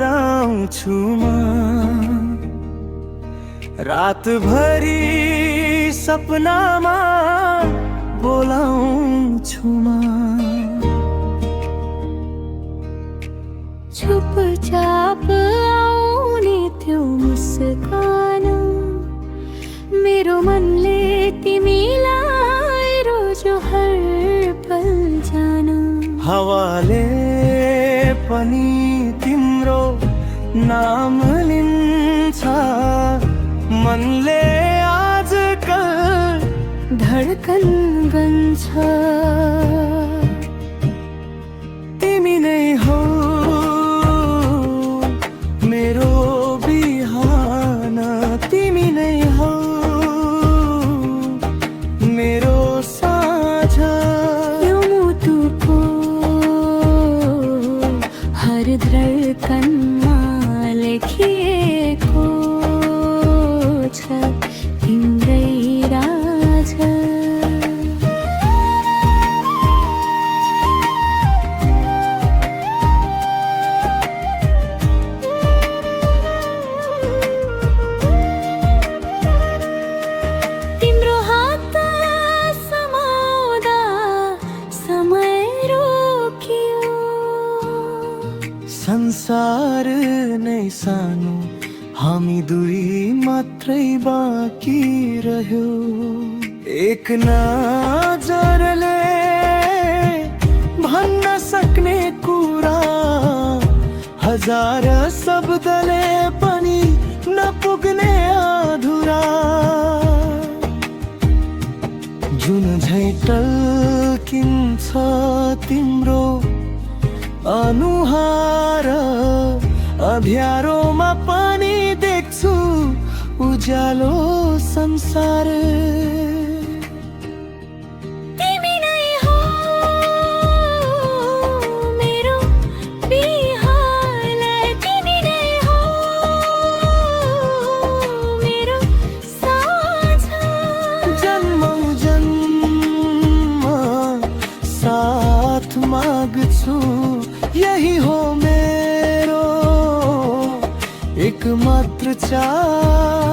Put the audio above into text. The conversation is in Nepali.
आउँछु म रातभरि सपनामा बोलाउँछु म चुपचाप आउने त्यो मुस्कान मेरो मनले तिमीलाई रोज हर पल जान हावाले पनि तिम्रो नाम लिन्छ मनले आजकल धडकन बन्छ तिमी नै हो मेरो बिहान तिमी नै हो मेरो साँझ यो मुटुको हर धडकनमा लेखिएको छ तिम्रै राज तिम्रो हात समाउँदा समय रोकियो संसार नै सानो हामी दुई मात्रै बाँकी रह्यो एक नजरले भन्न सक्ने कुरा हजार शब्दले पनि नपुग्ने अधुरा जुन झैँ टल्किन्छ तिम्रो अनुहार अँध्यारोमा पनि देख्छु उज्यालो संसार तिमी नै हो मेरो बिहान तिमी नै हो मेरो साँझ जन्मौँ जन्म साथ माग्छु यही हो मेरो एकमात्र चाह